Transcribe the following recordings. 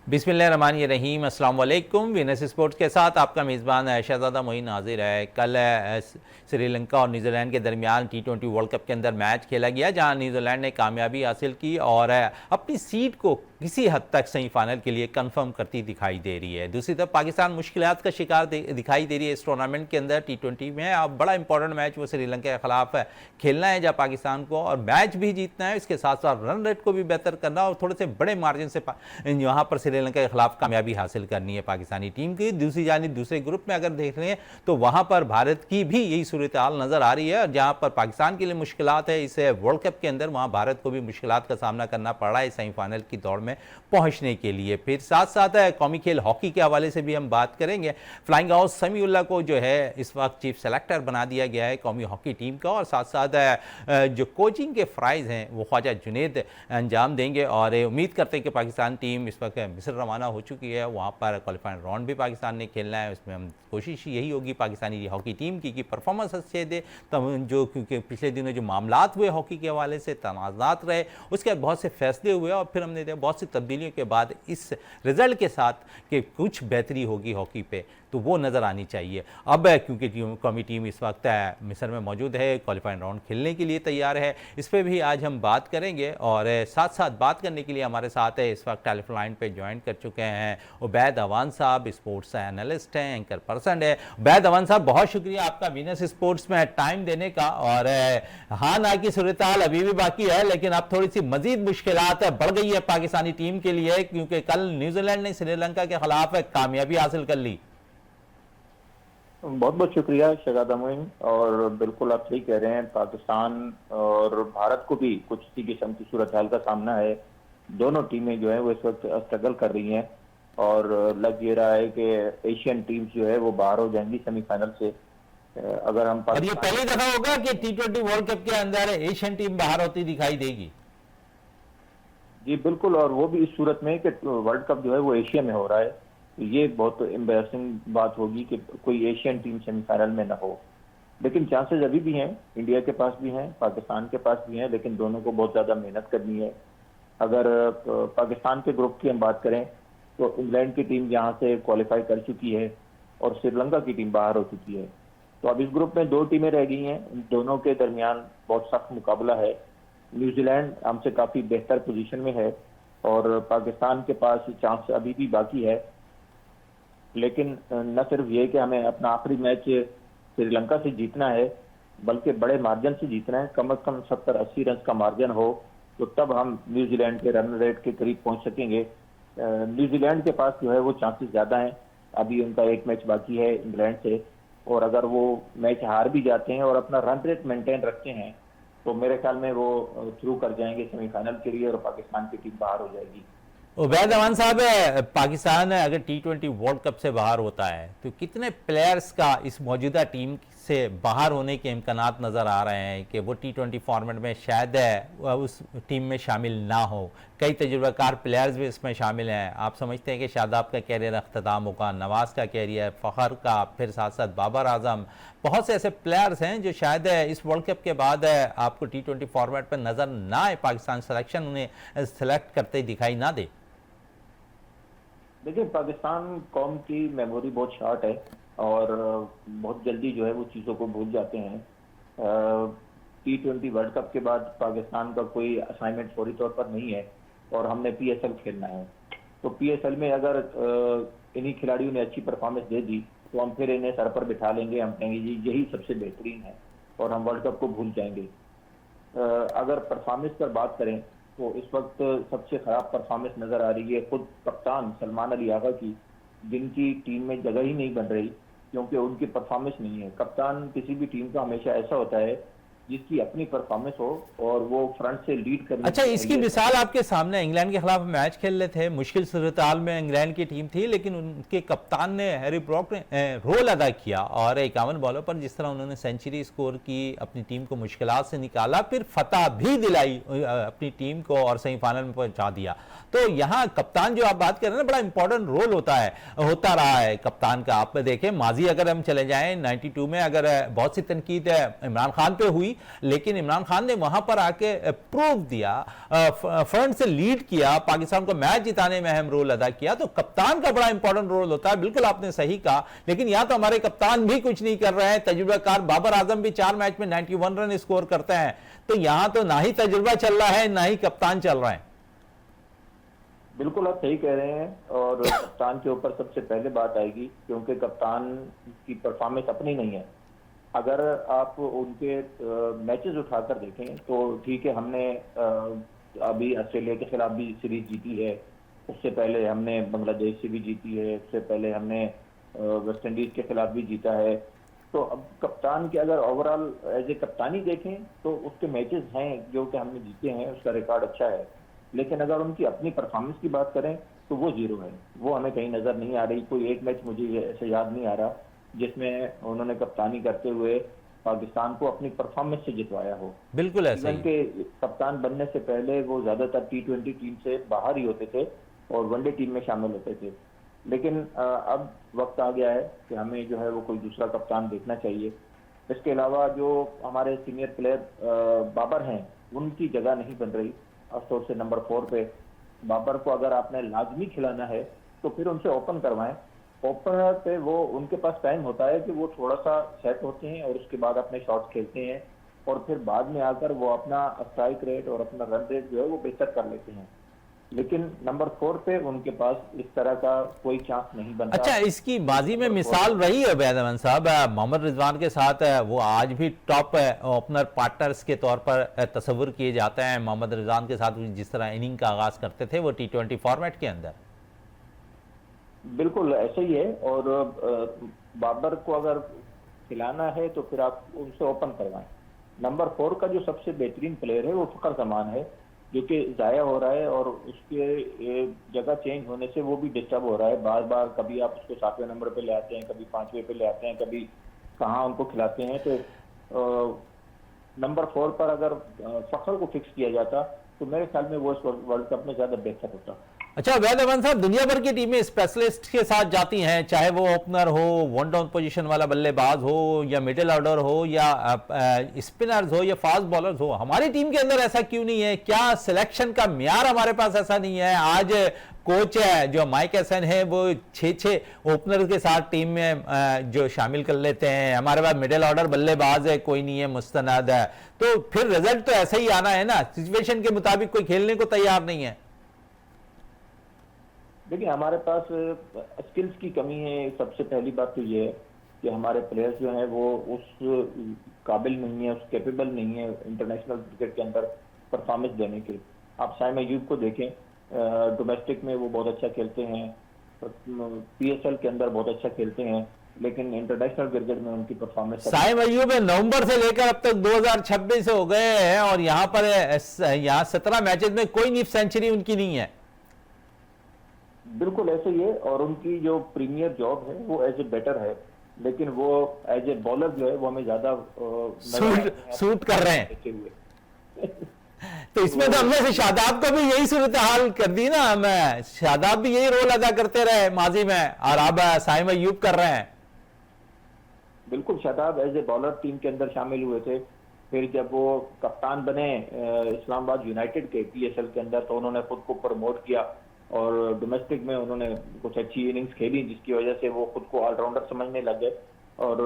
बिस्मिल्लाहिर्रहमानिर्रहीम, अस्सलाम वालेकुम। वीनस स्पोर्ट्स के साथ आपका मेज़बान शहज़ादा मोइन हाजिर है। कल श्रीलंका और न्यूजीलैंड के दरमियान T20 वर्ल्ड कप के अंदर मैच खेला गया, जहां न्यूजीलैंड ने कामयाबी हासिल की और अपनी सीट को किसी हद तक सेमीफाइनल के लिए कंफर्म करती दिखाई दे रही है। दूसरी तरफ पाकिस्तान मुश्किलात का शिकार दिखाई दे रही है इस टूर्नामेंट के अंदर T20 में। अब बड़ा इंपॉर्टेंट मैच वो श्रीलंका के खिलाफ खेलना है, जहाँ पाकिस्तान को और मैच भी जीतना है, इसके साथ साथ रन रेट को भी बेहतर करना और थोड़े से बड़े मार्जिन से यहाँ पर श्रीलंका के खिलाफ कामयाबी हासिल करनी है पाकिस्तानी टीम की। दूसरी जानिब दूसरे ग्रुप में अगर देख रहे हैं तो वहां पर भारत की भी यही सूरत हाल नजर आ रही है, और जहां पर पाकिस्तान के लिए मुश्किलात है इस वर्ल्ड कप के अंदर, वहां भारत को भी मुश्किलात का सामना करना पड़ रहा है सेमीफाइनल की दौड़ में पहुंचने के लिए। फिर साथ साथ कौमी खेल हॉकी के हवाले से भी हम बात करेंगे। फ्लाइंग आउट समीउल्लाह को जो है इस वक्त चीफ सेलेक्टर बना दिया गया है कौमी हॉकी टीम का, और साथ साथ जो कोचिंग के फ्राइज हैं वो ख्वाजा जुनेद अंजाम देंगे। और उम्मीद करते हैं कि पाकिस्तान टीम इस वक्त मिस्र रवाना हो चुकी है, वहाँ पर क्वालिफाइंग राउंड भी पाकिस्तान ने खेलना है। उसमें हम कोशिश यही होगी पाकिस्तानी हॉकी टीम की कि परफॉर्मेंस अच्छे दे, तब जो क्योंकि पिछले दिनों जो मामलात हुए हॉकी के हवाले से तनाज़ात रहे, उसके बाद बहुत से फैसले हुए और फिर हमने देखा बहुत सी तब्दीलियों के बाद इस रिजल्ट के साथ कि कुछ बेहतरी होगी हॉकी पे, तो वो नज़र आनी चाहिए। अब क्योंकि कौमी टीम इस वक्त मिस्र में मौजूद है, क्वालिफाइंग राउंड खेलने के लिए तैयार है, इस पर भी आज हम बात करेंगे। और साथ साथ बात करने के लिए हमारे साथ है इस वक्त टेलीफोन लाइन पे ज्वाइन कर चुके हैं उबैद अवान साहब, स्पोर्ट्स एनालिस्ट हैं, एंकर पर्सन है। उबैद अवान साहब, बहुत शुक्रिया आपका वीनस स्पोर्ट्स में टाइम देने का। और हाँ ना की सूरत हाल अभी भी बाकी है, लेकिन अब थोड़ी सी मजीद मुश्किलात बढ़ गई है पाकिस्तानी टीम के लिए, क्योंकि कल न्यूजीलैंड ने श्रीलंका के खिलाफ कामयाबी हासिल कर ली। बहुत बहुत शुक्रिया शहज़ादा मोइन, और बिल्कुल आप सही कह रहे हैं, पाकिस्तान और भारत को भी कुछ इसी किस्म की सूरत हाल का सामना है। दोनों टीमें जो है वो इस वक्त स्ट्रगल कर रही हैं, और लग ये रहा है कि एशियन टीम्स जो है वो बाहर हो जाएंगी सेमीफाइनल से। अगर हम और ये पहली दफा होगा कि T20 वर्ल्ड कप के अंदर एशियन टीम बाहर होती दिखाई देगी। जी बिल्कुल, और वो भी इस सूरत में कि वर्ल्ड कप जो है वो एशिया में हो रहा है, तो ये बहुत एम्बैरसिंग बात होगी कि कोई एशियन टीम सेमीफाइनल में ना हो। लेकिन चांसेस अभी भी हैं, इंडिया के पास भी हैं, पाकिस्तान के पास भी हैं, लेकिन दोनों को बहुत ज़्यादा मेहनत करनी है। अगर पाकिस्तान के ग्रुप की हम बात करें तो इंग्लैंड की टीम यहाँ से क्वालिफाई कर चुकी है और श्रीलंका की टीम बाहर हो चुकी है। तो अब इस ग्रुप में दो टीमें रह गई हैं, इन दोनों के दरमियान बहुत सख्त मुकाबला है। न्यूजीलैंड हमसे काफ़ी बेहतर पोजीशन में है और पाकिस्तान के पास चांस अभी भी बाकी है। लेकिन न सिर्फ ये कि हमें अपना आखिरी मैच श्रीलंका से जीतना है, बल्कि बड़े मार्जिन से जीतना है, कम से कम 70-80 रन का मार्जिन हो, तो तब हम न्यूजीलैंड के रन रेट के करीब पहुंच सकेंगे। न्यूजीलैंड के पास जो है वो चांसेस ज़्यादा हैं, अभी उनका एक मैच बाकी है इंग्लैंड से, और अगर वो मैच हार भी जाते हैं और अपना रन रेट मेंटेन रखते हैं तो मेरे ख्याल में वो थ्रू कर जाएंगे सेमीफाइनल के लिए और पाकिस्तान की टीम बाहर हो जाएगी। उबैद अमान साहब, पाकिस्तान अगर T20 वर्ल्ड कप से बाहर होता है तो कितने प्लेयर्स का इस मौजूदा टीम से बाहर होने के इम्कानात नज़र आ रहे हैं कि वो T20 फॉर्मेट में शायद उस टीम में शामिल ना हो? कई तजुर्बाकार प्लेयर्स भी इसमें शामिल हैं। आप समझते हैं कि शादाब का कैरियर अख्ताम होगा, नवाज का कैरियर, फ़खर का, फिर साथ साथ बाबर आजम, बहुत से ऐसे प्लेयर्स हैं जो शायद इस वर्ल्ड कप के बाद आपको T20 फॉर्मेट पर नज़र ना आए, पाकिस्तान सिलेक्शन उन्हें सेलेक्ट करते दिखाई ना दे। देखिए, पाकिस्तान कौम की मेमोरी बहुत शॉर्ट है और बहुत जल्दी जो है वो चीज़ों को भूल जाते हैं। T20 वर्ल्ड कप के बाद पाकिस्तान का कोई असाइनमेंट फौरी तौर पर नहीं है और हमने PSL खेलना है। तो PSL में अगर इन्हीं खिलाड़ियों ने अच्छी परफॉर्मेंस दे दी तो हम फिर इन्हें सर पर बिठा लेंगे, हम कहेंगे जी यही सबसे बेहतरीन है और हम वर्ल्ड कप को भूल जाएंगे। अगर परफॉर्मेंस पर बात करें तो इस वक्त सबसे खराब परफॉर्मेंस नजर आ रही है खुद कप्तान सलमान अली आगा की, जिनकी टीम में जगह ही नहीं बन रही क्योंकि उनकी परफॉर्मेंस नहीं है। कप्तान किसी भी टीम का हमेशा ऐसा होता है जिसकी अपनी परफॉर्मेंस हो और वो फ्रंट से लीड करने। अच्छा, इसकी मिसाल आपके सामने, इंग्लैंड के खिलाफ मैच खेल रहे थे, मुश्किल सूरत हाल में इंग्लैंड की टीम थी, लेकिन उनके कप्तान ने हैरी ब्रॉक ने रोल अदा किया और 51 बॉलों पर जिस तरह उन्होंने सेंचुरी स्कोर की, अपनी टीम को मुश्किलात से निकाला, फिर फतह भी दिलाई अपनी टीम को और सेमीफाइनल में पहुंचा दिया। तो यहाँ कप्तान जो आप बात कर रहे हैं ना, बड़ा इंपॉर्टेंट रोल होता रहा है कप्तान का। आप देखें माजी अगर हम चले जाएं 92 में अगर बहुत सी तनकीद इमरान खान पे हुई, लेकिन इमरान खान ने वहां पर आके प्रूव दिया, फ्रंट से लीड किया, पाकिस्तान को मैच जिताने में अहम रोल अदा किया। तो कप्तान का बड़ा इंपॉर्टेंट रोल होता है, बिल्कुल आपने सही कहा। लेकिन यहां तो हमारे कप्तान भी कुछ नहीं कर रहे हैं। तजुर्बाकार बाबर आजम भी 4 मैच में 91 रन स्कोर करते हैं। तो यहां तो ना ही तजुर्बा चल रहा है, ना ही कप्तान चल रहा है। बिल्कुल आप सही कह रहे हैं, और कप्तान के ऊपर सबसे पहले बात आएगी, क्योंकि कप्तान की परफॉर्मेंस अपनी नहीं है। अगर आप उनके मैचेस उठाकर देखें तो ठीक है, हमने अभी ऑस्ट्रेलिया के खिलाफ भी सीरीज जीती है, उससे पहले हमने बांग्लादेश से भी जीती है, उससे पहले हमने वेस्ट इंडीज के खिलाफ भी जीता है। तो अब कप्तान के अगर ओवरऑल एज ए कप्तानी देखें तो उसके मैचेस हैं जो कि हमने जीते हैं, उसका रिकॉर्ड अच्छा है। लेकिन अगर उनकी अपनी परफॉर्मेंस की बात करें तो वो जीरो है, वो हमें कहीं नजर नहीं आ रही। कोई एक मैच मुझे ऐसे याद नहीं आ रहा जिसमें उन्होंने कप्तानी करते हुए पाकिस्तान को अपनी परफॉर्मेंस से जितवाया हो। बिल्कुल ऐसा ही। के कप्तान बनने से पहले वो ज्यादातर T20 टीम से बाहर ही होते थे और वनडे टीम में शामिल होते थे। लेकिन अब वक्त आ गया है कि हमें जो है वो कोई दूसरा कप्तान देखना चाहिए। इसके अलावा जो हमारे सीनियर प्लेयर बाबर हैं, उनकी जगह नहीं बन रही। खासतौर से नंबर 4 पे बाबर को अगर आपने लाजमी खिलाना है तो फिर उनसे ओपन करवाएं। ओपनर पे वो उनके पास टाइम होता है कि वो थोड़ा सा सेट होते हैं और उसके बाद अपने शॉट्स खेलते हैं, और फिर बाद में आकर वो अपना स्ट्राइक रेट और अपना रन रेट जो है वो बेहतर कर लेते हैं। लेकिन नंबर 4 पे उनके पास इस तरह का कोई चांस नहीं बनता। अच्छा, इसकी बाजी में मिसाल रही है वैद अमन साहब, मोहम्मद रिजवान के साथ वो आज भी टॉप ओपनर पार्टनर्स के तौर पर तस्वुर किए जाते हैं। मोहम्मद रिजवान के साथ जिस तरह इनिंग का आगाज करते थे वो T20 फॉर्मेट के अंदर। बिल्कुल ऐसा ही है, और बाबर को अगर खिलाना है तो फिर आप उनसे ओपन करवाएं। नंबर 4 का जो सबसे बेहतरीन प्लेयर है वो फखर जमान है, जो कि जाया हो रहा है, और उसके जगह चेंज होने से वो भी डिस्टर्ब हो रहा है। बार बार कभी आप उसको 7वें नंबर पे ले आते हैं, कभी 5वें पे ले आते हैं, कभी कहाँ उनको खिलाते हैं। तो नंबर 4 पर अगर फखर को फिक्स किया जाता तो मेरे ख्याल में वो इस वर्ल्ड कप में ज्यादा बेहतर होता। अच्छा वैद अमन साहब, दुनिया भर की टीमें स्पेशलिस्ट के साथ जाती हैं, चाहे वो ओपनर हो, वन डाउन पोजीशन वाला बल्लेबाज हो, या मिडिल ऑर्डर हो, या स्पिनर्स हो, या फास्ट बॉलर्स हो। हमारी टीम के अंदर ऐसा क्यों नहीं है? क्या सिलेक्शन का म्यार हमारे पास ऐसा नहीं है? आज कोच है जो माइक हैसन है वो 6 ओपनर के साथ टीम में जो शामिल कर लेते हैं। हमारे पास मिडिल ऑर्डर बल्लेबाज है कोई नहीं है, मुस्तनद है। तो फिर रिजल्ट तो ऐसा ही आना है ना, सिचुएशन के मुताबिक कोई खेलने को तैयार नहीं है। देखिए, हमारे पास स्किल्स की कमी है। सबसे पहली बात तो ये है कि हमारे प्लेयर्स जो हैं वो उस काबिल नहीं है, उस कैपेबल नहीं है इंटरनेशनल क्रिकेट के अंदर परफॉर्मेंस देने के। आप साइम अयूब को देखें, डोमेस्टिक में वो बहुत अच्छा खेलते हैं, PSL के अंदर बहुत अच्छा खेलते हैं, लेकिन इंटरनेशनल क्रिकेट में उनकी परफॉर्मेंस। साइम अयूब नवंबर से लेकर अब तक 2026 हो गए हैं और यहाँ पर 17 मैचेस में कोई नीफ सेंचुरी उनकी नहीं है। बिल्कुल ऐसे ही है, और उनकी जो प्रीमियर जॉब है वो एज ए बैटर है, लेकिन वो एज ए बॉलर जो है वो हमें ज्यादा सूट कर रहे हैं। तो इसमें तो हमने से शादाब को भी यही सूरत हाल कर दी ना, मैं शादाब भी यही रोल अदा करते रहे माजी में, और अब साइम अयूब कर रहे हैं। बिल्कुल, Shadab as a bowler team के अंदर शामिल हुए थे। फिर जब वो कप्तान बने इस्लामाबाद यूनाइटेड के PSL के अंदर, तो उन्होंने खुद को प्रमोट किया और डोमेस्टिक में उन्होंने कुछ अच्छी इनिंग्स खेली, जिसकी वजह से वो खुद को ऑलराउंडर समझने लग गए। और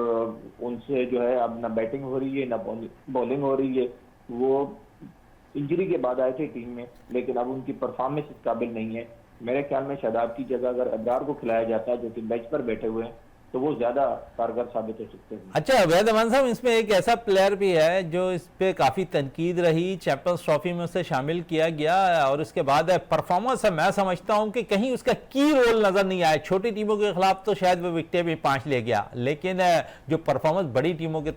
उनसे जो है अब ना बैटिंग हो रही है ना बॉलिंग हो रही है। वो इंजरी के बाद आए थे टीम में, लेकिन अब उनकी परफॉर्मेंस इस काबिल नहीं है। मेरे ख्याल में शादाब की जगह अगर अब्रार को खिलाया जाता जो कि बेंच पर बैठे हुए हैं, तो वो ज्यादा कारगर साबित हो सकते हैं। अच्छा वैद अमन साहब, इसमें एक ऐसा प्लेयर भी है जो इस पे काफ़ी तनकीद रही, चैंपियंस ट्रॉफी में उसे शामिल किया गया और उसके बाद परफॉर्मेंस है, मैं समझता हूं कि कहीं उसका की रोल नज़र नहीं आया। छोटी टीमों के खिलाफ तो शायद वो विकेटें भी 5 ले गया, लेकिन जो परफॉर्मेंस बड़ी टीमों के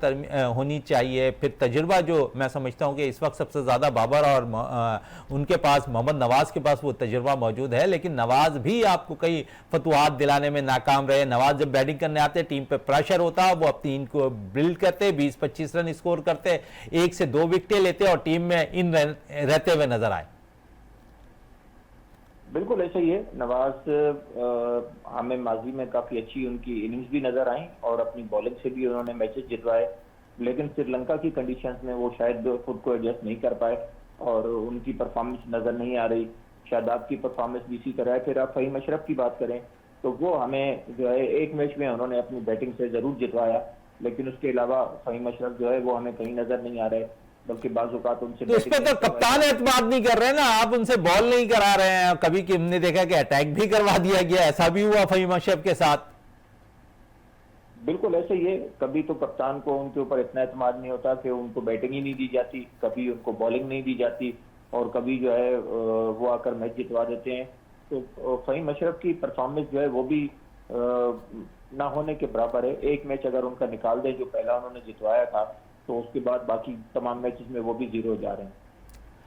होनी चाहिए, फिर तजुर्बा जो मैं समझता हूँ कि इस वक्त सबसे ज़्यादा बाबर और उनके पास मोहम्मद नवाज़ के पास वो तजुर्बा मौजूद है, लेकिन नवाज़ भी आपको कई फतवात दिलाने में नाकाम रहे। नवाज़ जब बैटिंग करने आते, टीम पे प्रेशर होता, वो अपनी इनको बिल्ड करते, 20-25 रन स्कोर करते, 1 से 2 विकेटें लेते और टीम में इन रहते हुए नजर आए। बिल्कुल ऐसा ही है। नवाज हमें माजी में काफी अच्छी उनकी इनिंग्स भी नजर आई और अपनी बॉलिंग से भी उन्होंने मैचेस जितवाए। लेकिन श्रीलंका की कंडीशंस में वो शायद खुद को एडजस्ट नहीं कर पाए और उनकी परफॉर्मेंस नजर नहीं आ रही। शादाब की परफॉर्मेंस भी इसी तरह है। फिर आप फ़हीम अशरफ की बात करें तो वो हमें जो है एक मैच में उन्होंने अपनी बैटिंग से जरूर जितवाया, लेकिन उसके अलावा फ़हीम अशरफ जो है वो हमें कहीं नजर नहीं आ रहे, बल्कि बाज़ औक़ात उनसे तो इस पे तो कप्तान एतमाद नहीं कर रहे ना, आप उनसे बॉल नहीं करा रहे हैं। कभी कि हमने देखा कि अटैक भी करवा दिया गया, ऐसा भी हुआ फ़हीम अशरफ के साथ। बिल्कुल ऐसे ही है। कभी तो कप्तान को उनके ऊपर इतना एतमाद नहीं होता कि उनको बैटिंग ही नहीं दी जाती, कभी उनको बॉलिंग नहीं दी जाती, और कभी जो है वो आकर मैच जितवा देते हैं। तो फ़हीम अशरफ की परफॉर्मेंस जो है वो भी ना होने के बराबर है। एक मैच अगर उनका निकाल दें जो पहला उन्होंने जितवाया था, तो उसके बाद बाकी तमाम मैचेस में वो भी जीरो जा रहे हैं।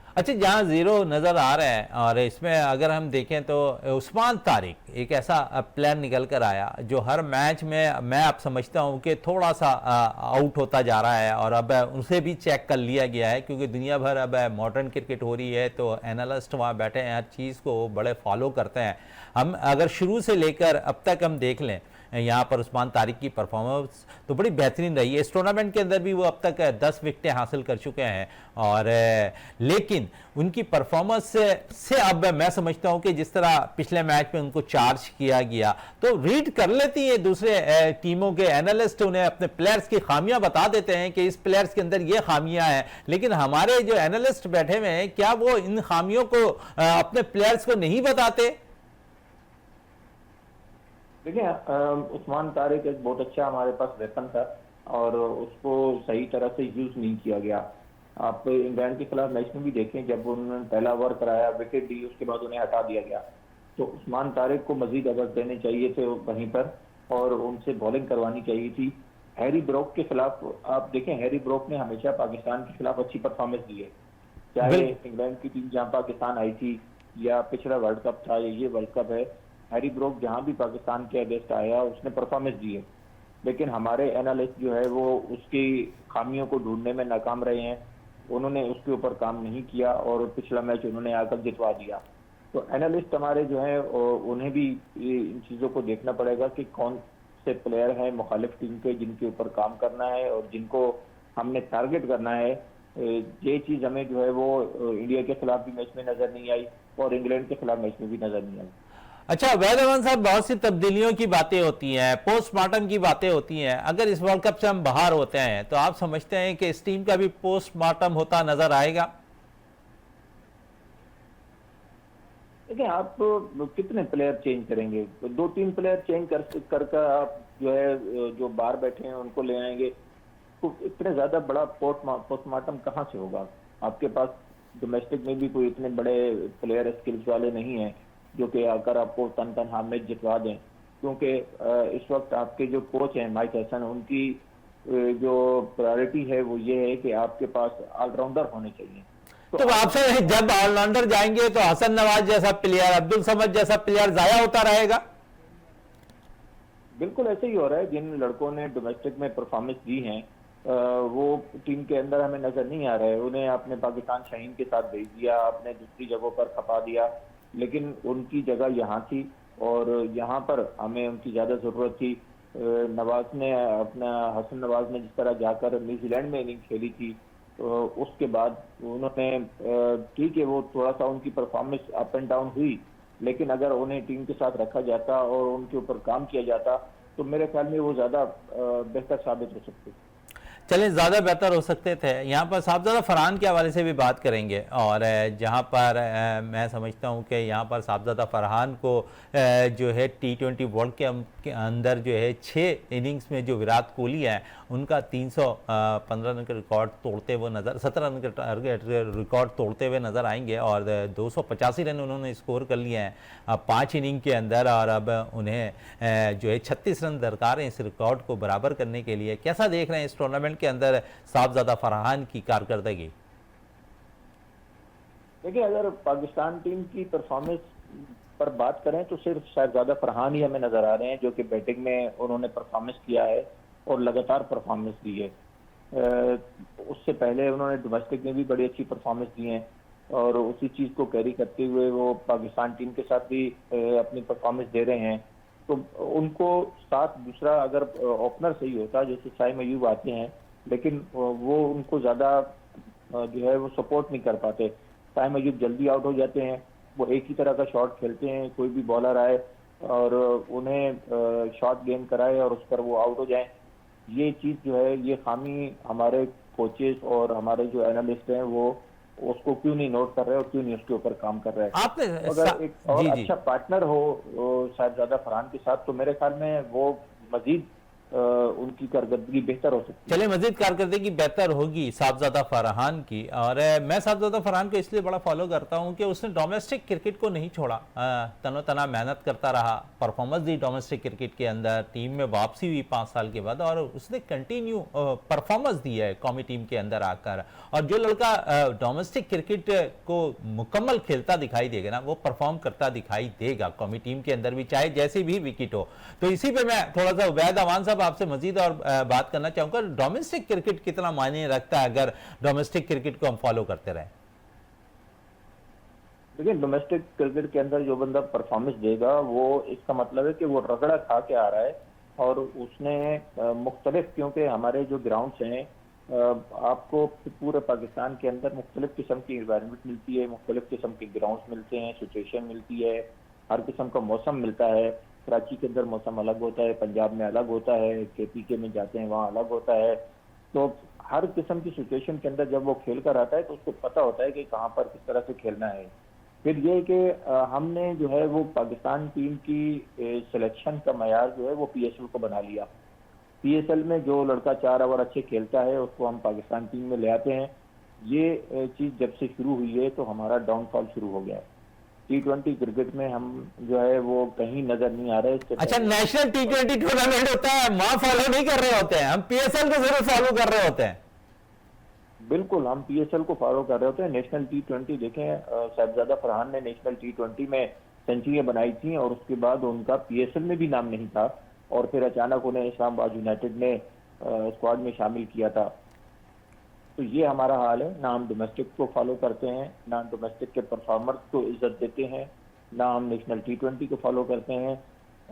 अच्छा, जहाँ ज़ीरो नज़र आ रहा है, और इसमें अगर हम देखें तो उस्मान तारिक एक ऐसा प्लेयर निकल कर आया जो हर मैच में मैं अब समझता हूँ कि थोड़ा सा आउट होता जा रहा है, और अब उसे भी चेक कर लिया गया है क्योंकि दुनिया भर अब मॉडर्न क्रिकेट हो रही है, तो एनालिस्ट वहाँ बैठे हैं, हर चीज़ को बड़े फॉलो करते हैं। हम अगर शुरू से लेकर अब तक हम देख लें यहाँ पर उस्मान तारिक की परफॉर्मेंस तो बड़ी बेहतरीन रही है। इस टूर्नामेंट के अंदर भी वो अब तक 10 विकेटें हासिल कर चुके हैं, और लेकिन उनकी परफॉर्मेंस से अब मैं समझता हूँ कि जिस तरह पिछले मैच में उनको चार्ज किया गया, तो रीड कर लेती है दूसरे टीमों के एनालिस्ट, उन्हें अपने प्लेयर्स की खामियां बता देते हैं कि इस प्लेयर्स के अंदर ये खामियां हैं, लेकिन हमारे जो एनालिस्ट बैठे हुए हैं क्या वो इन खामियों को अपने प्लेयर्स को नहीं बताते? देखिए, उस्मान तारिक एक बहुत अच्छा हमारे पास वेपन था और उसको सही तरह से यूज नहीं किया गया। आप इंग्लैंड के खिलाफ मैच में भी देखें, जब उन्होंने पहला ओवर कराया, विकेट दी, उसके बाद उन्हें हटा दिया गया। तो उस्मान तारिक को मजीद अवसर देने चाहिए थे वहीं पर, और उनसे बॉलिंग करवानी चाहिए थी। हैरी ब्रोक के खिलाफ आप देखें, हैरी ब्रोक ने हमेशा पाकिस्तान के खिलाफ अच्छी परफॉर्मेंस दी है, चाहे इंग्लैंड की टीम जहां पाकिस्तान आई थी, या पिछला वर्ल्ड कप था, या ये वर्ल्ड कप है। हैरी ब्रोक जहां भी पाकिस्तान के अगेंस्ट आया उसने परफॉर्मेंस दी है, लेकिन हमारे एनालिस्ट जो है वो उसकी खामियों को ढूंढने में नाकाम रहे हैं। उन्होंने उसके ऊपर काम नहीं किया और पिछला मैच उन्होंने आकर जितवा दिया। तो एनालिस्ट हमारे जो है उन्हें भी इन चीज़ों को देखना पड़ेगा कि कौन से प्लेयर हैं मुखालिफ टीम के जिनके ऊपर काम करना है और जिनको हमने टारगेट करना है। ये चीज़ हमें जो है वो इंडिया के खिलाफ भी मैच में नजर नहीं आई और इंग्लैंड के खिलाफ मैच में भी नजर नहीं आई। अच्छा वैद अमान साहब, बहुत सी तब्दीलियों की बातें होती हैं, पोस्टमार्टम की बातें होती हैं। अगर इस वर्ल्ड कप से हम बाहर होते हैं तो आप समझते हैं कि इस टीम का भी पोस्टमार्टम होता नजर आएगा? देखिए, आप कितने प्लेयर चेंज करेंगे? 2-3 प्लेयर चेंज कर आप जो है जो बाहर बैठे हैं उनको ले आएंगे, तो इतने ज्यादा बड़ा पोस्टमार्टम कहाँ से होगा? आपके पास डोमेस्टिक में भी कोई इतने बड़े प्लेयर स्किल्स वाले नहीं हैं जो कि आकर आपको तन तन मैच जितवा दें, क्योंकि इस वक्त आपके जो कोच हैं माइक हैसन, उनकी जो प्रायोरिटी है वो ये है कि आपके पास ऑलराउंडर होने चाहिए। तो आपसे जब ऑलराउंडर जाएंगे तो हसन नवाज जैसा प्लेयर, अब्दुल समद जैसा प्लेयर जाया होता रहेगा? बिल्कुल ऐसे ही हो रहा है। जिन लड़कों ने डोमेस्टिक में परफॉर्मेंस दी है वो टीम के अंदर हमें नजर नहीं आ रहे। उन्हें आपने पाकिस्तान शाहीन के साथ भेज दिया, आपने दूसरी जगहों पर खपा दिया, लेकिन उनकी जगह यहाँ थी और यहाँ पर हमें उनकी ज्यादा जरूरत थी। नवाज ने अपना हसन नवाज ने जिस तरह जाकर न्यूजीलैंड में इनिंग खेली थी, तो उसके बाद उन्होंने ठीक है वो थोड़ा सा उनकी परफॉर्मेंस अप एंड डाउन हुई, लेकिन अगर उन्हें टीम के साथ रखा जाता और उनके ऊपर काम किया जाता तो मेरे ख्याल में वो ज्यादा बेहतर साबित हो सकते। चलें, ज़्यादा बेहतर हो सकते थे। यहाँ पर साहबजादा फरहान के हवाले से भी बात करेंगे, और जहाँ पर मैं समझता हूँ कि यहाँ पर साहबजादा फरहान को जो है T20 वर्ल्ड के अंदर जो है 6 इनिंग्स में जो विराट कोहली है उनका 315 रन का रिकॉर्ड तोड़ते हुए नज़र 17 रन का रिकॉर्ड तोड़ते हुए नज़र आएंगे, और 285 रन उन्होंने स्कोर कर लिए हैं 5 इनिंग के अंदर, और अब उन्हें जो है 36 रन दरकार है इस रिकॉर्ड को बराबर करने के लिए। कैसा देख रहे हैं इस टूर्नामेंट के अंदर साहबजादा फरहान की कारकर्दगी? देखिए, अगर पाकिस्तान टीम की परफॉर्मेंस पर बात करें तो सिर्फ साहबजादा फरहान ही हमें नजर आ रहे हैं जो कि बैटिंग में उन्होंने परफॉर्मेंस किया है और लगातार परफॉर्मेंस दी है। उससे पहले उन्होंने डोमेस्टिक में भी बड़ी अच्छी परफॉर्मेंस दी है और उसी चीज को कैरी करते हुए वो पाकिस्तान टीम के साथ भी अपनी परफॉर्मेंस दे रहे हैं। तो उनको साथ दूसरा अगर ओपनर सही होता, जैसे शाहिद अयूब आते हैं लेकिन वो उनको ज़्यादा जो है वो सपोर्ट नहीं कर पाते। टाइम अयूब जल्दी आउट हो जाते हैं, वो एक ही तरह का शॉट खेलते हैं, कोई भी बॉलर आए और उन्हें शॉट गेन कराए और उस पर वो आउट हो जाएं। ये चीज़ जो है, ये खामी हमारे कोचेस और हमारे जो एनालिस्ट हैं वो उसको क्यों नहीं नोट कर रहे और क्यों नहीं उसके ऊपर काम कर रहे हैं। आपने अगर एक और जी जी अच्छा पार्टनर हो साहिबजादा फरहान के साथ, तो मेरे ख्याल में वो मजीद उनकी कारकर्दगी बेहतर हो सकती है। चले मजीद कारकर्दगी बेहतर होगी साहबजादा फरहान की। और मैं साहबजादा फरहान को इसलिए बड़ा फॉलो करता हूं कि उसने डोमेस्टिक क्रिकेट को नहीं छोड़ा, तनो तना मेहनत करता रहा, परफॉर्मेंस दी डोमेस्टिक क्रिकेट के अंदर, टीम में वापसी हुई 5 साल के बाद और उसने कंटिन्यू परफॉर्मेंस दी है कौमी टीम के अंदर आकर। और जो लड़का डोमेस्टिक क्रिकेट को मुकम्मल खेलता दिखाई देगा ना, वो परफॉर्म करता दिखाई देगा कौमी टीम के अंदर भी, चाहे जैसी भी विकेट हो। तो इसी पे मैं थोड़ा सा उबैद अवान साहब आपसे मजीद और बात करना चाहूंगा, डोमेस्टिक क्रिकेट कितना मायने रखता है अगर डोमेस्टिक क्रिकेट को हम फॉलो करते रहे। देखिए, डोमेस्टिक क्रिकेट के अंदर जो बंदा परफॉर्मेंस देगा, वो इसका मतलब है कि वो रगड़ा खा के आ रहा है और उसने मुख्तलिफ, क्योंकि हमारे जो ग्राउंड्स हैं, आपको पूरे पाकिस्तान के अंदर मुख्तलिफ किस्म की इन्वायरमेंट मिलती है, मुख्तलिफ किस्म के ग्राउंड्स मिलते हैं, सिचुएशन मिलती है, हर किस्म का मौसम मिलता है। कराची के अंदर मौसम अलग होता है, पंजाब में अलग होता है, KPK में जाते हैं वहाँ अलग होता है। तो हर किस्म की सिचुएशन के अंदर जब वो खेल कर आता है तो उसको पता होता है कि कहाँ पर किस तरह से खेलना है। फिर ये कि हमने जो है वो पाकिस्तान टीम की सिलेक्शन का मयार जो है वो PSL को बना लिया। PSL में जो लड़का 4 ओवर अच्छे खेलता है उसको हम पाकिस्तान टीम में ले आते हैं। ये चीज़ जब से शुरू हुई है तो हमारा डाउनफॉल शुरू हो गया है। T20 क्रिकेट में हम जो है वो कहीं नजर नहीं आ रहे। अच्छा, नेशनल T20 टूर्नामेंट होता है, वहां फॉलो नहीं कर रहे होते हैं, हम PSL को जरूर फॉलो कर रहे होते हैं। बिल्कुल, हम PSL को फॉलो कर रहे होते हैं। नेशनल T20 देखें, साहिबजादा फरहान ने नेशनल T20 में सेंचुरियां बनाई थी और उसके बाद उनका PSL में भी नाम नहीं था और फिर अचानक उन्हें इस्लामाबाद यूनाइटेड ने स्क्वाड में शामिल किया था। तो ये हमारा हाल है, ना हम डोमेस्टिक को फॉलो करते हैं, ना डोमेस्टिक के परफॉर्मर्स को इज्जत देते हैं, ना हम नेशनल T20 को फॉलो करते हैं।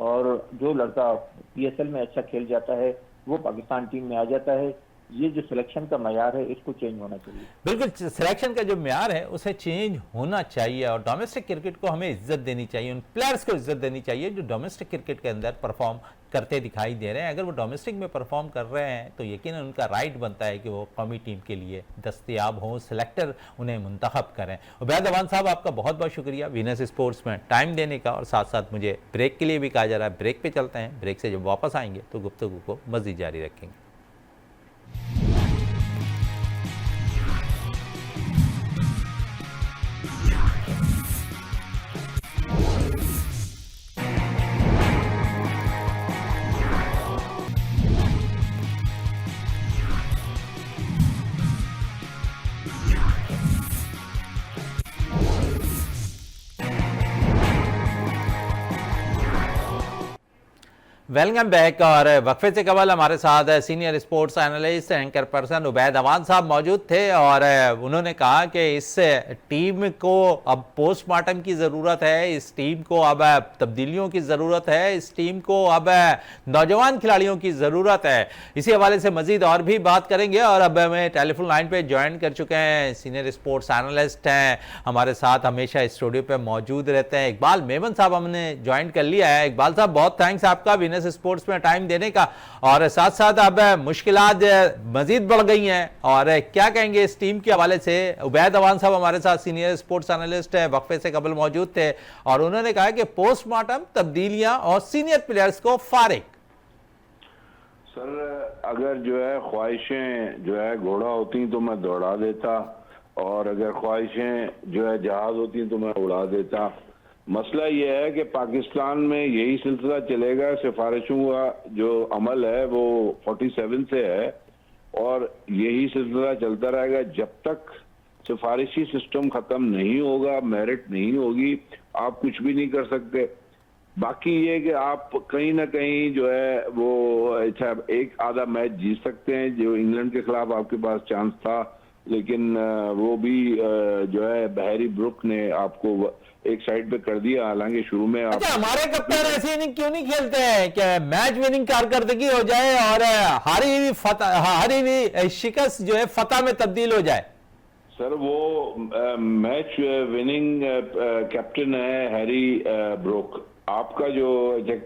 और जो लड़का PSL में अच्छा खेल जाता है वो पाकिस्तान टीम में आ जाता है। ये जो सिलेक्शन का मयार है इसको चेंज होना चाहिए। बिल्कुल, सिलेक्शन का जो म्यार है उसे चेंज होना चाहिए और डोमेस्टिक क्रिकेट को हमें इज्जत देनी चाहिए, उन प्लेयर्स को इज्जत देनी चाहिए जो डोमेस्टिक क्रिकेट के अंदर परफॉर्म करते दिखाई दे रहे हैं। अगर वो डोमेस्टिक में परफॉर्म कर रहे हैं तो यकीनन उनका राइट बनता है कि वो कौमी टीम के लिए दस्तयाब हों, सिलेक्टर उन्हें मुंतखब करें। उबैद अवान साहब, आपका बहुत बहुत शुक्रिया वीनस स्पोर्ट्स में टाइम देने का, और साथ साथ मुझे ब्रेक के लिए भी कहा जा रहा है। ब्रेक पे चलते हैं, ब्रेक से जब वापस आएंगे तो गुफ्तगू को मज़ीद जारी रखेंगे। Welcome back. और वक्फे से कबल हमारे साथ senior sports analyst anchor person Ubaid Awan साहब मौजूद थे और उन्होंने कहा कि इस टीम को अब पोस्टमार्टम की ज़रूरत है, इस टीम को अब तब्दीलियों की ज़रूरत है, इस टीम को अब नौजवान खिलाड़ियों की ज़रूरत है। इसी हवाले से मज़ीद और भी बात करेंगे और अब हमें टेलीफोन लाइन पर ज्वाइन कर चुके हैं सीनियर स्पोर्ट्स एनालिस्ट हैं, हमारे साथ हमेशा स्टूडियो पर मौजूद रहते हैं, इकबाल मेमन साहब हमने ज्वाइन कर लिया है। इकबाल साहब, बहुत थैंक्स आपका वीनस स्पोर्ट्स में टाइम देने का, और साथ साथ अब मुश्किलात मजीद बढ़ गई हैं और क्या कहेंगे इस टीम के हवाले से। उबैद अवान साहब हमारे साथ सीनियर स्पोर्ट्स एनालिस्ट है, वक्फे से कबल मौजूद थे और उन्होंने कहा कि पोस्टमार्टम, तब्दीलियां और सीनियर प्लेयर्स को फारिग। सर, अगर जो है ख्वाहिशें जो है घोड़ा होती तो मैं दौड़ा देता, और अगर ख्वाहिशें जो है जहाज होती तो मैं उड़ा देता। मसला यह है कि पाकिस्तान में यही सिलसिला चलेगा। सिफारिशों का जो अमल है वो 47 से है और यही सिलसिला चलता रहेगा जब तक सिफारिशी सिस्टम खत्म नहीं होगा, मेरिट नहीं होगी, आप कुछ भी नहीं कर सकते। बाकी ये कि आप कहीं ना कहीं जो है वो अच्छा एक आधा मैच जीत सकते हैं, जो इंग्लैंड के खिलाफ आपके पास चांस था, लेकिन वो भी जो है बहरी ब्रुक ने आपको एक साइड पे कर दिया। हालांकि शुरू में अच्छा, हमारे कप्तान ऐसी इनिंग क्यों नहीं खेलते हैं कि मैच विनिंग कारकर्दगी हो जाए और हारी हुई शिकस्त जो है फतह में तब्दील हो जाए? सर वो मैच विनिंग कैप्टन है हैरी ब्रोक। आपका जो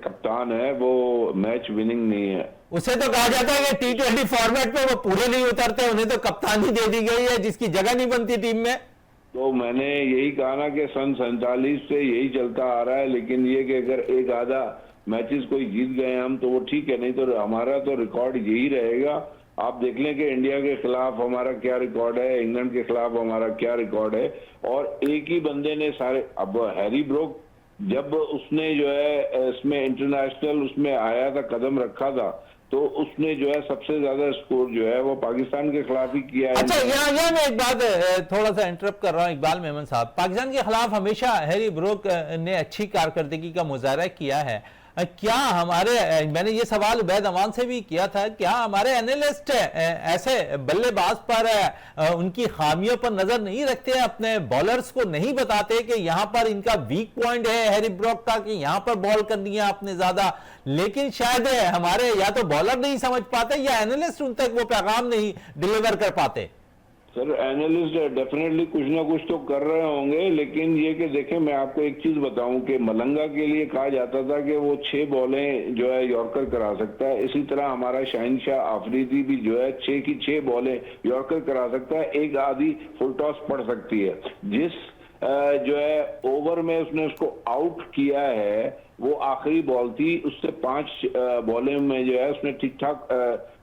कप्तान है वो मैच विनिंग नहीं है। उसे तो कहा जाता है कि T20 फॉर्मेट पे वो पूरे नहीं उतरते, उन्हें तो कप्तानी दे दी गई है जिसकी जगह नहीं बनती टीम में। तो मैंने यही कहा ना कि सन 47 से यही चलता आ रहा है, लेकिन ये कि अगर एक आधा मैचेस कोई जीत गए हम तो वो ठीक है, नहीं तो हमारा तो रिकॉर्ड यही रहेगा। आप देख लें कि इंडिया के खिलाफ हमारा क्या रिकॉर्ड है, इंग्लैंड के खिलाफ हमारा क्या रिकॉर्ड है, और एक ही बंदे ने सारे। अब हैरी ब्रोक जब उसने जो है इसमें इंटरनेशनल उसमें आया था, कदम रखा था, तो उसने जो है सबसे ज्यादा स्कोर जो है वो पाकिस्तान के खिलाफ ही किया है। अच्छा, यहाँ मैं एक बात थोड़ा सा इंटरप्ट कर रहा हूँ इकबाल मेमन साहब। पाकिस्तान के खिलाफ हमेशा हैरी ब्रोक ने अच्छी कारकर्दगी का मुजाहरा किया है। क्या हमारे, मैंने ये सवाल उबैद अमान से भी किया था, क्या हमारे एनालिस्ट ऐसे बल्लेबाज पर उनकी खामियों पर नजर नहीं रखते हैं, अपने बॉलर्स को नहीं बताते कि यहां पर इनका वीक पॉइंट है हैरी ब्रोक का, कि यहां पर बॉल करनी है आपने ज्यादा, लेकिन शायद हमारे या तो बॉलर नहीं समझ पाते या एनालिस्ट उन तक वो पैगाम नहीं डिलीवर कर पाते? सर एनालिस्ट डेफिनेटली कुछ ना कुछ तो कर रहे होंगे, लेकिन ये कि देखें मैं आपको एक चीज बताऊं कि मलंगा के लिए कहा जाता था कि वो 6 बॉलें जो है यॉर्कर करा सकता है। इसी तरह हमारा शहनशाह आफरीदी भी जो है 6 की 6 बॉलें यॉर्कर करा सकता है, एक आधी फुल टॉस पड़ सकती है। जिस जो है ओवर में उसने उसको आउट किया है वो आखिरी बॉल थी, उससे 5 बॉलें में जो है उसने ठीक ठाक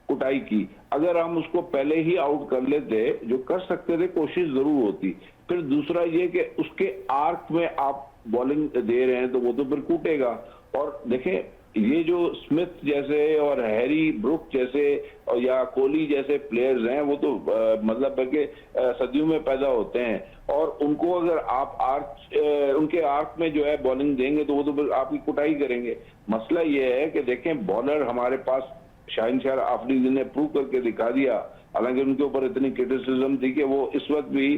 कुटाई की। अगर हम उसको पहले ही आउट कर लेते, जो कर सकते थे, कोशिश जरूर होती। फिर दूसरा ये कि उसके आर्क में आप बॉलिंग दे रहे हैं तो वो तो फिर कूटेगा। और देखें ये जो स्मिथ जैसे और हैरी ब्रुक जैसे और या कोहली जैसे प्लेयर्स हैं वो तो मतलब है कि सदियों में पैदा होते हैं, और उनको अगर आप उनके आर्क में जो है बॉलिंग देंगे तो वो तो फिर आपकी कुटाई करेंगे। मसला ये है कि देखें बॉलर हमारे पास शहनशाह आफरीदी ने प्रूव करके दिखा दिया। हालांकि उनके ऊपर इतनी क्रिटिसिज्म थी कि वो इस वक्त भी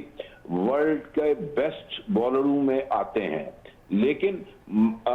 वर्ल्ड के बेस्ट बॉलरों में आते हैं, लेकिन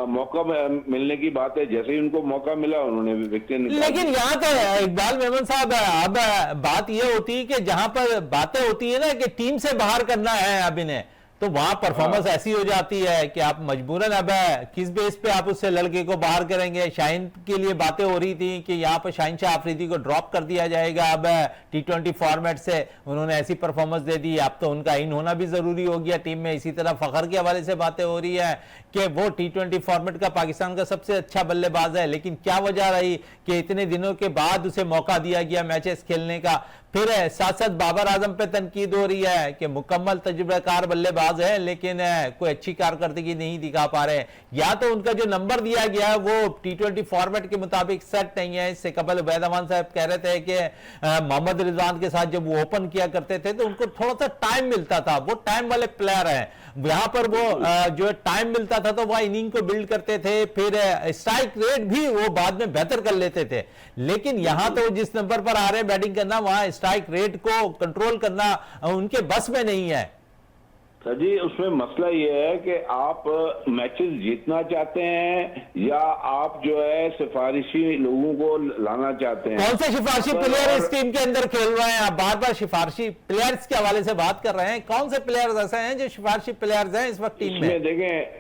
मौका मिलने की बात है, जैसे ही उनको मौका मिला उन्होंने भी विकेट निकाला। लेकिन यहाँ तो इकबाल मेमन साहब अब बात ये होती है कि जहां पर बातें होती है ना कि टीम से बाहर करना है अब इन्हें, तो वहां परफॉर्मेंस ऐसी हो जाती है कि आप मजबूरन अब किस बेस पे आप उससे लड़के को बाहर करेंगे। शाहीन के लिए बातें हो रही थी कि यहाँ पर शहनशाह आफरीदी को ड्रॉप कर दिया जाएगा अब T20 फॉर्मेट से, उन्होंने ऐसी परफॉर्मेंस दे दी, अब तो उनका इन होना भी जरूरी हो गया टीम में। इसी तरह फखर के हवाले से बातें हो रही है कि वो T20 फॉर्मेट का पाकिस्तान का सबसे अच्छा बल्लेबाज है, लेकिन क्या वजह रही कि इतने दिनों के बाद उसे मौका दिया गया मैचेस खेलने का। फिर साथ साथ बाबर आजम पे तनकीद हो रही है कि मुकम्मल तजुर्बेकार बल्लेबाज है लेकिन कोई अच्छी कारकर्दगी नहीं दिखा पा रहे हैं, या तो उनका जो नंबर दिया गया है वो T20 फॉर्मेट के मुताबिक सेट नहीं है। इससे कबल उबैद अमान साहब कह रहे थे कि मोहम्मद रिजवान के साथ जब वो ओपन किया करते थे तो उनको थोड़ा सा टाइम मिलता था, वो टाइम वाले प्लेयर हैं, यहां पर वो जो टाइम मिलता था तो वह इनिंग को बिल्ड करते थे, फिर स्ट्राइक रेट भी वो बाद में बेहतर कर लेते थे। लेकिन यहां तो जिस नंबर पर आ रहे हैं बैटिंग करना, वहां स्ट्राइक रेट को कंट्रोल करना उनके बस में नहीं है। सर जी उसमें मसला ये है कि आप मैचेस जीतना चाहते हैं या आप जो है सिफारिशी लोगों को लाना चाहते हैं। कौन से सिफारिशी प्लेयर इस टीम के अंदर खेल रहे हैं? आप बार बार सिफारिशी प्लेयर्स के हवाले से बात कर रहे हैं, कौन से प्लेयर्स ऐसे हैं जो सिफारिशी प्लेयर्स हैं इस वक्त टीम में?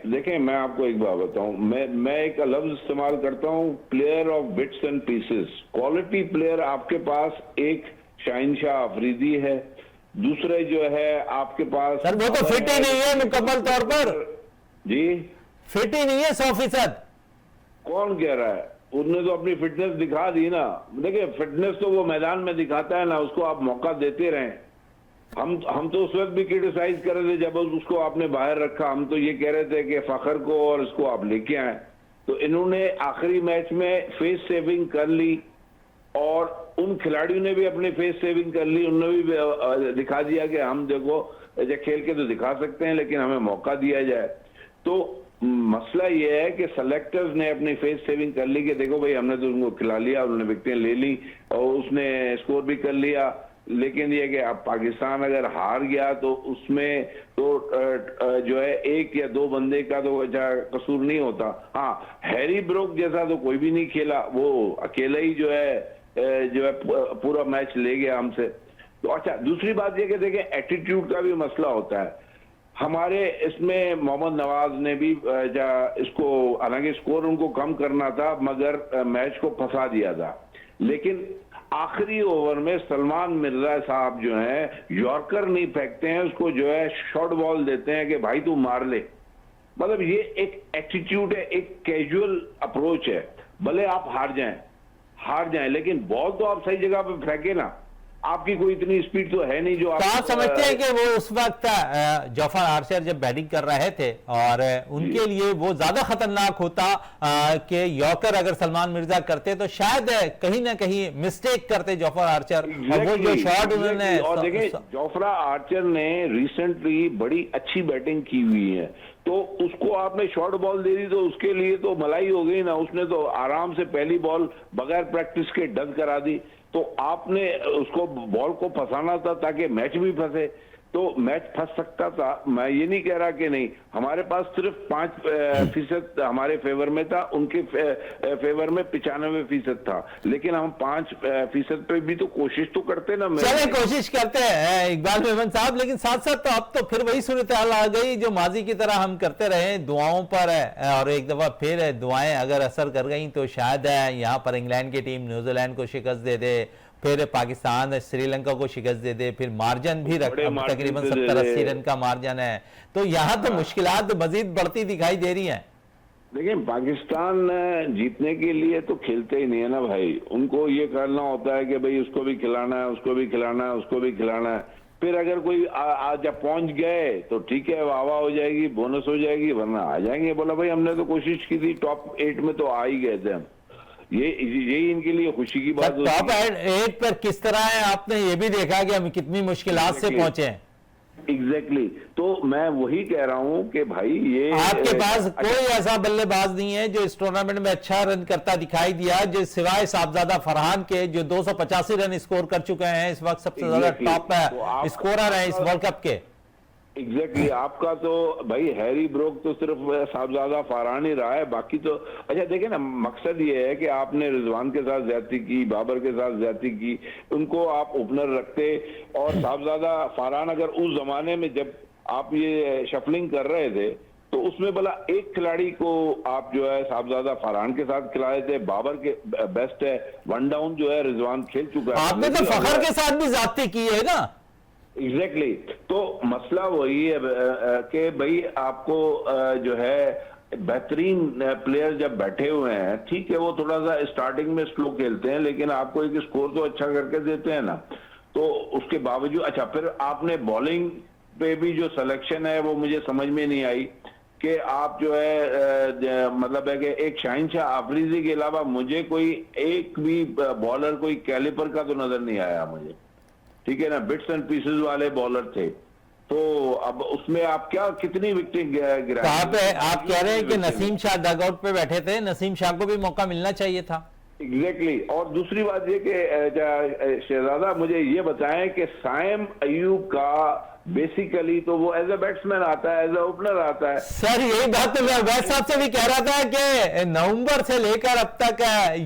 देखें मैं आपको एक बात बताऊं, मैं एक लफ्ज इस्तेमाल करता हूं, player of bits and pieces. Quality player आपके पास एक शहनशाह आफरीदी है, दूसरे जो है आपके पास सर वो तो फिट ही नहीं है मुकम्मल तौर पर जी, फिट ही नहीं है 100%। कौन कह रहा है? उसने तो अपनी फिटनेस दिखा दी ना। देखिए फिटनेस तो वो मैदान में दिखाता है ना, उसको आप मौका देते रहें। हम तो उस वक्त भी क्रिटिसाइज कर रहे थे जब उसको आपने बाहर रखा, हम तो ये कह रहे थे कि फखर को और इसको आप लेके आए, तो इन्होंने आखिरी मैच में फेस सेविंग कर ली और उन खिलाड़ियों ने भी अपनी फेस सेविंग कर ली, उन्होंने भी दिखा दिया कि हम देखो खेल के तो दिखा सकते हैं लेकिन हमें मौका दिया जाए। तो मसला ये है कि सेलेक्टर्स ने अपनी फेस सेविंग कर ली कि देखो भाई हमने तो उनको खिला लिया, उन्होंने विकेटें ले ली और उसने स्कोर भी कर लिया, लेकिन ये कि अब पाकिस्तान अगर हार गया तो उसमें तो जो है एक या दो बंदे का तो कसूर नहीं होता। हाँ, हैरी ब्रोक जैसा तो कोई भी नहीं खेला, वो अकेला ही जो है पूरा मैच ले गया हमसे। तो अच्छा, दूसरी बात ये कि देखें, एटीट्यूड का भी मसला होता है हमारे इसमें। मोहम्मद नवाज ने भी इसको, हालांकि स्कोर उनको कम करना था मगर मैच को फंसा दिया था, लेकिन आखिरी ओवर में सलमान मिर्जा साहब जो हैं यॉर्कर नहीं फेंकते हैं, उसको जो है शॉर्ट बॉल देते हैं कि भाई तू मार ले। मतलब ये एक एटीट्यूड है, एक कैजुअल अप्रोच है। भले आप हार जाएं लेकिन बॉल तो आप सही जगह पे फेंके ना। आपकी कोई इतनी स्पीड तो है नहीं जो आप समझते हैं कि वो उस वक्त जॉफर आर्चर जब बैटिंग कर रहे थे और उनके लिए वो ज्यादा खतरनाक होता कि यॉर्कर अगर सलमान मिर्जा करते तो शायद कहीं ना कहीं मिस्टेक करते जॉफर आर्चर। और वो जो शॉट उन्होंने, और देखिए जोफ्रा आर्चर ने रिसेंटली बड़ी अच्छी बैटिंग की हुई है, तो उसको आपने शॉर्ट बॉल दे दी तो उसके लिए तो मलाई हो गई ना। उसने तो आराम से पहली बॉल बगैर प्रैक्टिस के डग करा दी। तो आपने उसको बॉल को फंसाना था ताकि मैच भी फंसे, तो मैच फंस सकता था। मैं ये नहीं कह रहा कि नहीं, हमारे पास सिर्फ 5% हमारे फेवर में था, उनके फेवर में 95% था, लेकिन हम 5% पे भी तो कोशिश तो करते ना। चले कोशिश करते हैं इकबाल मेमन साहब, लेकिन साथ साथ तो अब तो फिर वही सूरत हाल आ गई जो माजी की तरह हम करते रहे दुआओं पर है, और एक दफा फिर दुआएं अगर असर कर गई तो शायद यहाँ पर इंग्लैंड की टीम न्यूजीलैंड को शिकस्त दे दे, फिर पाकिस्तान श्रीलंका को शिकस्त दे दे, फिर मार्जिन भी तकरीबन 70-80 रन का मार्जिन है। तो यहाँ तो मुश्किलात मजीद बढ़ती दिखाई दे रही हैं। देखिए, पाकिस्तान जीतने के लिए तो खेलते ही नहीं है ना भाई। उनको ये करना होता है कि भाई उसको भी खिलाना है, उसको भी खिलाना है, उसको भी खिलाना है। फिर अगर कोई आज पहुंच गए तो ठीक है, वाह वाह हो जाएगी, बोनस हो जाएगी, वरना आ जाएंगे। बोला भाई हमने तो कोशिश की थी, टॉप 8 में तो आ ही गए थे हम। यही इनके लिए खुशी की बात। टॉप 8 पर किस तरह है आपने ये भी देखा कि हम कितनी मुश्किलात से पहुंचे हैं। एग्जैक्टली। तो मैं वही कह रहा हूं कि भाई ये आपके पास कोई ऐसा बल्लेबाज नहीं है जो इस टूर्नामेंट में अच्छा रन करता दिखाई दिया, जो सिवाय साहबजादा फरहान के जो 285 रन स्कोर कर चुके हैं, इस वक्त सबसे ज्यादा टॉप स्कोरर है इस वर्ल्ड कप के। एग्जैक्टली आपका तो भाई हैरी ब्रोक तो सिर्फ साहबजादा फरहान ही रहा है, बाकी तो अच्छा देखिए ना, मकसद ये है कि आपने रिजवान के साथ ज्यादती की, बाबर के साथ ज्यादती की, उनको आप ओपनर रखते। और साहबजादा फरहान अगर उस जमाने में जब आप ये शफलिंग कर रहे थे तो उसमें भला एक खिलाड़ी को आप जो है साहबजादा फरहान के साथ खिलाए थे। बाबर के बेस्ट है, 1 डाउन जो है रिजवान खेल चुका है। आपने तो फखर के साथ भी ज्यादती की है ना। एग्जैक्टली। तो मसला वही है कि भाई आपको जो है बेहतरीन प्लेयर जब बैठे हुए हैं, ठीक है वो थोड़ा सा स्टार्टिंग में स्लो खेलते हैं, लेकिन आपको एक स्कोर तो अच्छा करके देते हैं ना। तो उसके बावजूद अच्छा, फिर आपने बॉलिंग पे भी जो सिलेक्शन है वो मुझे समझ में नहीं आई कि आप जो है मतलब है कि एक शाहिनशाह आफरीदी के अलावा मुझे कोई एक भी बॉलर कोई कैलिपर का तो नजर नहीं आया मुझे, ठीक है ना। बिट्स एंड पीसेस वाले बॉलर थे, तो अब उसमें आप क्या कितनी विकेट गिराए। आप कह रहे हैं कि नसीम शाह डगआउट पे बैठे थे, नसीम शाह को भी मौका मिलना चाहिए था। एग्जैक्टली। और दूसरी बात ये कि शहजादा मुझे ये बताएं कि साइम अयूब का बेसिकली तो वो एज ए बैट्समैन आता है, एज ए ओपनर आता है। सर यही बात तो मैं वैद साहब से भी कह रहा था कि नवंबर से लेकर अब तक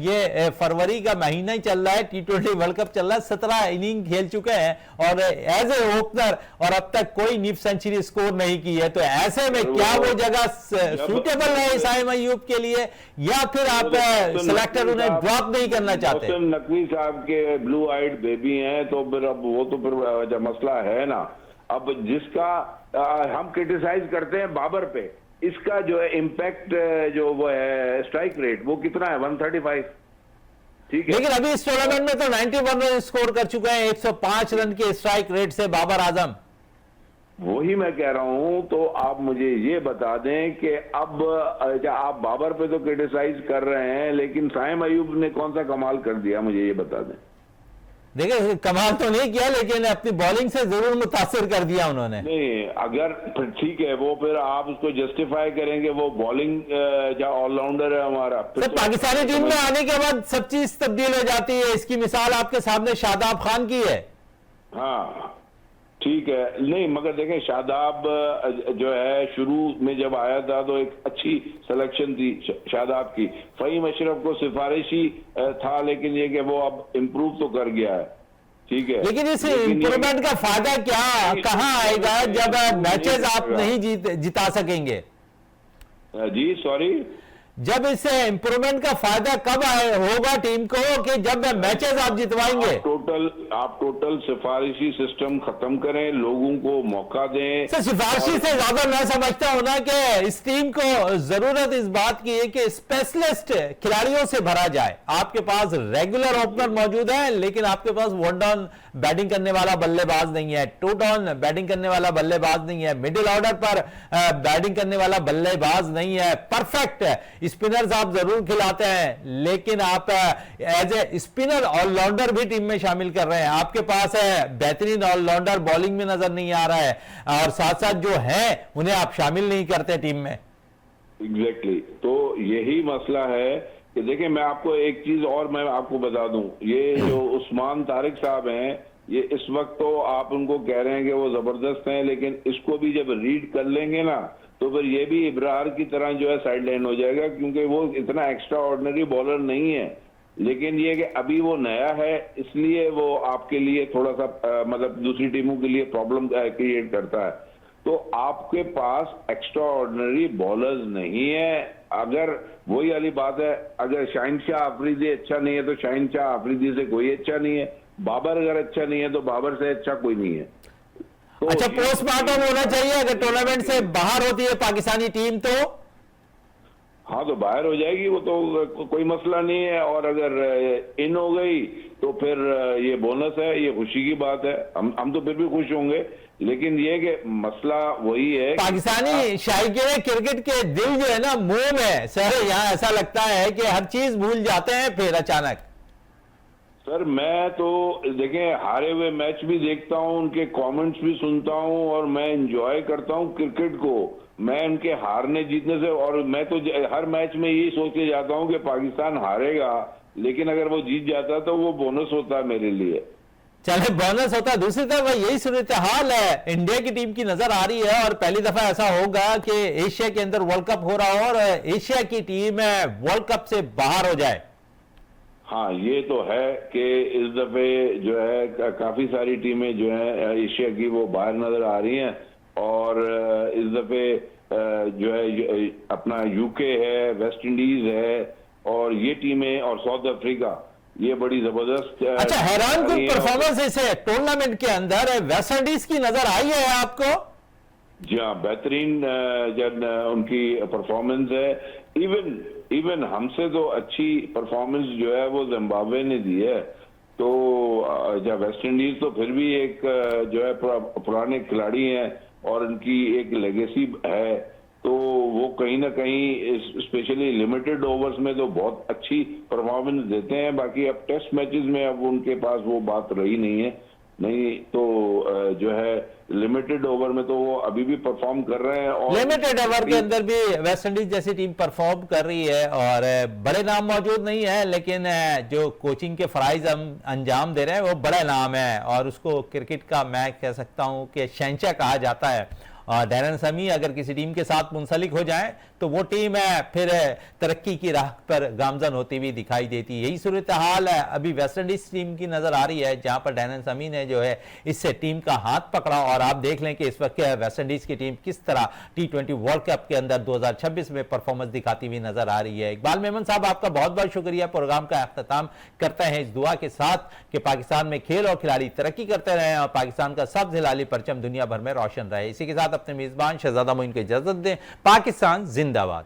ये फरवरी का महीना ही चल रहा है, T20 वर्ल्ड कप चल रहा है, 17 इनिंग खेल चुके हैं और एज ए ओपनर, और अब तक कोई नीफ सेंचुरी स्कोर नहीं की है। तो ऐसे में क्या वो जगह सूटेबल है साइम अयूब के लिए, या फिर आप सिलेक्टर उन्हें ड्रॉप नहीं करना चाहते? नकवी साहब के ब्लू आइड बेबी हैं, तो फिर अब वो तो फिर मसला है ना। अब जिसका हम क्रिटिसाइज करते हैं बाबर पे, इसका जो है इम्पैक्ट जो वो है स्ट्राइक रेट वो कितना है, 135, ठीक है। लेकिन अभी इस टूर्नामेंट में तो 91 रन स्कोर कर चुके हैं 105 रन के स्ट्राइक रेट से बाबर आजम। वही मैं कह रहा हूं। तो आप मुझे ये बता दें कि अब आप बाबर पे तो क्रिटिसाइज कर रहे हैं, लेकिन साइम अयूब ने कौन सा कमाल कर दिया, मुझे ये बता दें। देखिए कमाल तो नहीं किया, लेकिन अपनी बॉलिंग से जरूर मुतासिर कर दिया उन्होंने। नहीं, अगर फिर ठीक है, वो फिर आप उसको जस्टिफाई करेंगे, वो बॉलिंग ऑलराउंडर है हमारा। तो पाकिस्तानी टीम में आने के बाद सब चीज तब्दील हो जाती है। इसकी मिसाल आपके सामने शादाब खान की है। हाँ ठीक है, नहीं मगर देखें शादाब जो है शुरू में जब आया था तो एक अच्छी सिलेक्शन थी शादाब की। फहीम अशरफ को सिफारिशी था, लेकिन ये कि वो अब इम्प्रूव तो कर गया है, ठीक है। लेकिन इस इंप्रूवमेंट का फायदा क्या कहां आएगा जब मैचेस आप नहीं जिता सकेंगे? जी सॉरी, जब इस इंप्रूवमेंट का फायदा कब होगा टीम को कि जब मैचेस आप जितवाएंगे? आप टोटल सिफारिशी सिस्टम खत्म करें, लोगों को मौका दें। सर सिफारिशी से ज्यादा मैं समझता हूं ना कि इस टीम को जरूरत इस बात की है कि स्पेशलिस्ट खिलाड़ियों से भरा जाए। आपके पास रेगुलर ओपनर मौजूद है, लेकिन आपके पास वन डाउन बैटिंग करने वाला बल्लेबाज नहीं है, टू डाउन बैटिंग करने वाला बल्लेबाज नहीं है, मिडिल ऑर्डर पर बैटिंग करने वाला बल्लेबाज नहीं है। परफेक्ट स्पिनर्स आप जरूर खिलाते हैं, लेकिन आप एज ए स्पिनर ऑलराउंडर भी टीम में शामिल कर रहे हैं। आपके पास है बेहतरीन ऑलराउंडर, बॉलिंग में नजर नहीं आ रहा है, और साथ साथ जो है उन्हें आप शामिल नहीं करते टीम में। एग्जैक्टली तो यही मसला है कि देखिए मैं आपको एक चीज और मैं आपको बता दूं, ये जो उस्मान तारिक साहब हैं, ये इस वक्त तो आप उनको कह रहे हैं कि वो जबरदस्त हैं, लेकिन इसको भी जब रीड कर लेंगे ना तो फिर ये भी इब्रार की तरह जो है साइड लाइन हो जाएगा, क्योंकि वो इतना एक्स्ट्रा ऑर्डिनरी बॉलर नहीं है। लेकिन ये कि अभी वो नया है, इसलिए वो आपके लिए थोड़ा सा मतलब दूसरी टीमों के लिए प्रॉब्लम क्रिएट करता है। तो आपके पास एक्स्ट्रा ऑर्डिनरी बॉलर्स नहीं है। अगर वही वाली बात है, अगर शाहिन शाह अफरीदी अच्छा नहीं है तो शाहिन शाह अफरीदी से कोई अच्छा नहीं है, बाबर अगर अच्छा नहीं है तो बाबर से अच्छा कोई नहीं है। तो अच्छा, पोस्टमार्टम होना चाहिए अगर टूर्नामेंट से बाहर होती है पाकिस्तानी टीम तो? हाँ तो बाहर हो जाएगी, वो तो कोई मसला नहीं है, और अगर इन हो गई तो फिर ये बोनस है, ये खुशी की बात है। हम तो फिर भी खुश होंगे, लेकिन ये कि मसला वही है पाकिस्तानी शायकीन क्रिकेट के दिल जो है ना मुंह में सर, यहाँ ऐसा लगता है कि हर चीज भूल जाते हैं फिर अचानक। सर मैं तो देखें हारे हुए मैच भी देखता हूं, उनके कमेंट्स भी सुनता हूं, और मैं एंजॉय करता हूं क्रिकेट को। मैं उनके हारने जीतने से, और मैं तो हर मैच में यही सोच के जाता हूं कि पाकिस्तान हारेगा, लेकिन अगर वो जीत जाता तो वो बोनस होता है मेरे लिए। चले बोनस होता है। दूसरी तरफ यही सूरत हाल है, इंडिया की टीम की नजर आ रही है, और पहली दफा ऐसा होगा कि एशिया के अंदर वर्ल्ड कप हो रहा हो और एशिया की टीम वर्ल्ड कप से बाहर हो जाए। हाँ ये तो है कि इस दफे जो है काफी सारी टीमें जो है एशिया की वो बाहर नजर आ रही हैं, और इस दफे जो है अपना यूके है, वेस्ट इंडीज है, और ये टीमें और साउथ अफ्रीका, ये बड़ी जबरदस्त। अच्छा, हैरान कुछ परफॉर्मेंस इस टूर्नामेंट के अंदर वेस्ट इंडीज की नजर आई है आपको? जी हाँ, बेहतरीन जब उनकी परफॉर्मेंस है। इवन हमसे तो अच्छी परफॉर्मेंस जो है वो जिम्बाब्वे ने दी है। तो जब वेस्ट इंडीज तो फिर भी एक जो है पुराने खिलाड़ी हैं और उनकी एक लेगेसी है, तो वो कहीं ना कहीं स्पेशली लिमिटेड ओवर्स में तो बहुत अच्छी परफॉर्मेंस देते हैं। बाकी अब टेस्ट मैचेस में अब उनके पास वो बात रही नहीं है, नहीं तो जो है लिमिटेड ओवर में तो वो अभी भी परफॉर्म कर रहे हैं। और लिमिटेड ओवर के अंदर भी वेस्ट इंडीज जैसी टीम परफॉर्म कर रही है, और बड़े नाम मौजूद नहीं है, लेकिन जो कोचिंग के फराइज हम अंजाम दे रहे हैं वो बड़ा नाम है, और उसको क्रिकेट का मैं कह सकता हूं कि शहंशाह कहा जाता है। और डैरन समी अगर किसी टीम के साथ मुंसलिक हो जाए तो वो टीम फिर तरक्की की राह पर गामजन होती हुई दिखाई देती है। यही सूरत हाल है अभी वेस्ट इंडीज टीम की नजर आ रही है, जहां पर डैरन समी ने जो है इससे टीम का हाथ पकड़ा, और आप देख लें कि इस वक्त वेस्ट इंडीज की टीम किस तरह T20 वर्ल्ड कप के अंदर 2026 में परफॉर्मेंस दिखाती हुई नजर आ रही है। इकबाल मेमन साहब, आपका बहुत बहुत शुक्रिया। प्रोग्राम का अख्ताम करते हैं इस दुआ के साथ कि पाकिस्तान में खेल और खिलाड़ी तरक्की करते रहे और पाकिस्तान का सब्ज हिलाली परचम दुनिया भर में रोशन रहे। इसी के साथ अपने मेजबान शहजादा मोइन को इजाजत दें। पाकिस्तान जिंदाबाद।